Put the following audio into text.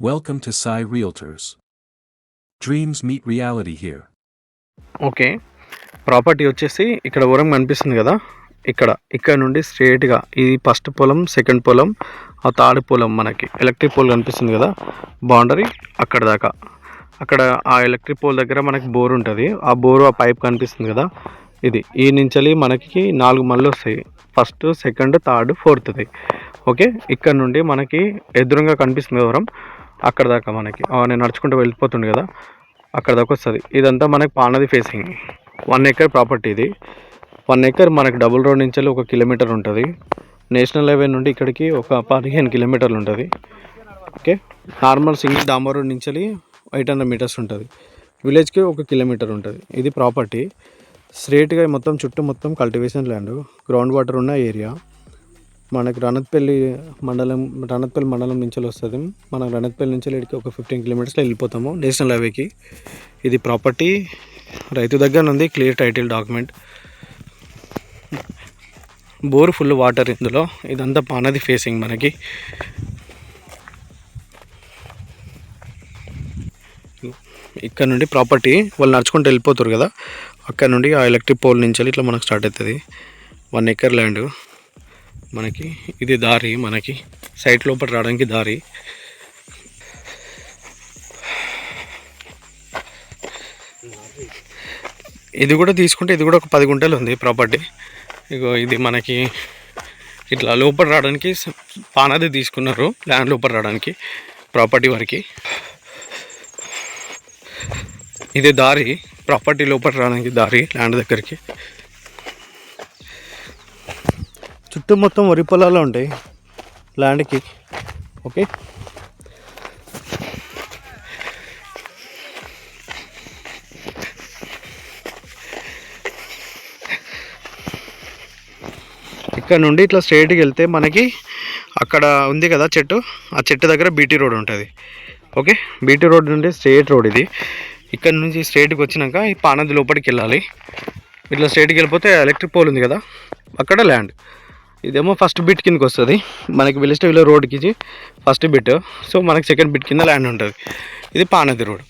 Welcome to Sai Realtors. Dreams meet reality here. Okay, property వచ్చేసి ఇక్కడ వరం కనిపిస్తుంది కదా, ఇక్కడ నుండి స్ట్రేట్గా ఇది ఫస్ట్ పొలం, సెకండ్ పొలం, ఆ థర్డ్ పొలం మనకి ఎలక్ట్రిక్ పోల్ కనిపిస్తుంది కదా, బౌండరీ అక్కడ దాకా. అక్కడ ఆ ఎలక్ట్రిక్ పోల్ దగ్గర మనకి బోర్ ఉంటుంది, ఆ బోరు ఆ పైప్ కనిపిస్తుంది కదా, ఇది ఈ నుంచి మనకి 4 మళ్ళు వస్తాయి, ఫస్ట్, సెకండ్, థర్డ్, ఫోర్త్ది. ఓకే, ఇక్కడ నుండి మనకి ఎదురుగా కనిపిస్తుంది వరం, అక్కడ దాకా మనకి నేను నడుచుకుంటూ వెళ్ళిపోతుంది కదా, అక్కడ దాకా వస్తుంది. ఇదంతా మనకి పానది ఫేసింగ్ 1 ఎకర్ ప్రాపర్టీ. ఇది 1 ఎకర్ మనకి డబుల్ రోడ్ నుంచి 1 కిలోమీటర్ ఉంటుంది, నేషనల్ హైవే నుండి ఇక్కడికి ఒక 15 కిలోమీటర్లు ఉంటుంది. ఓకే, నార్మల్ సింగిల్ డాంబర్ రోడ్ నుంచి 800 మీటర్స్ ఉంటుంది, విలేజ్కి 1 కిలోమీటర్ ఉంటుంది. ఇది ప్రాపర్టీ స్ట్రేట్గా మొత్తం చుట్టూ మొత్తం కల్టివేషన్ ల్యాండ్, గ్రౌండ్ వాటర్ ఉన్న ఏరియా. మనకి రణత్పల్లి మండలం నుంచి వస్తుంది. మనం రణత్పల్లి నుంచి ఇక్కడికి ఒక 15 కిలోమీటర్స్లో వెళ్ళిపోతాము నేషనల్ హైవేకి. ఇది ప్రాపర్టీ రైతు దగ్గర ఉంది, clear title document, bore full water ఇందులో. ఇదంతా పానది ఫేసింగ్ మనకి. ఇక్కడ నుండి ప్రాపర్టీ వాళ్ళు నడుచుకుంటూ వెళ్ళిపోతారు కదా, అక్కడ నుండి ఆ ఎలక్ట్రిక్ పోల్ నుంచి ఇట్లా మనకు స్టార్ట్ అవుతుంది. 1 ఎకర్ ల్యాండ్ మనకి. ఇది దారి, మనకి సైట్ లోపల రావడానికి దారి. ఇది కూడా తీసుకుంటే ఇది కూడా ఒక 10 గుంటలు ఉంది ప్రాపర్టీ. ఇగో ఇది మనకి ఇట్లా లోపల రావడానికి పానది తీసుకున్నారు, ల్యాండ్ లోపల రావడానికి ప్రాపర్టీ వరకు. ఇది దారి, ప్రాపర్టీ లోపల రావడానికి దారి ల్యాండ్ దగ్గరికి. చుట్టూ మొత్తం వరి పొలాలు ఉంటాయి ల్యాండ్కి. ఓకే, ఇక్కడ నుండి ఇట్లా స్ట్రైట్కి వెళ్తే మనకి అక్కడ ఉంది కదా చెట్టు, ఆ చెట్టు దగ్గర బీటీ రోడ్ ఉంటుంది. ఓకే, బీటీ రోడ్ నుండి స్ట్రైట్ రోడ్ ఇది. ఇక్కడ నుంచి స్ట్రైట్కి వచ్చినాక ఈ పానది లోపలికి వెళ్ళాలి. ఇట్లా స్ట్రైట్కి వెళ్ళిపోతే ఎలక్ట్రిక్ పోల్ ఉంది కదా, అక్కడ ల్యాండ్. ఇదేమో ఫస్ట్ బిట్ కిందకి వస్తుంది మనకి, విలేజ్ రోడ్కి ఫస్ట్ బిట్. సో మనకి సెకండ్ బిట్ కింద ల్యాండ్ ఉంటుంది. ఇది పానది రోడ్.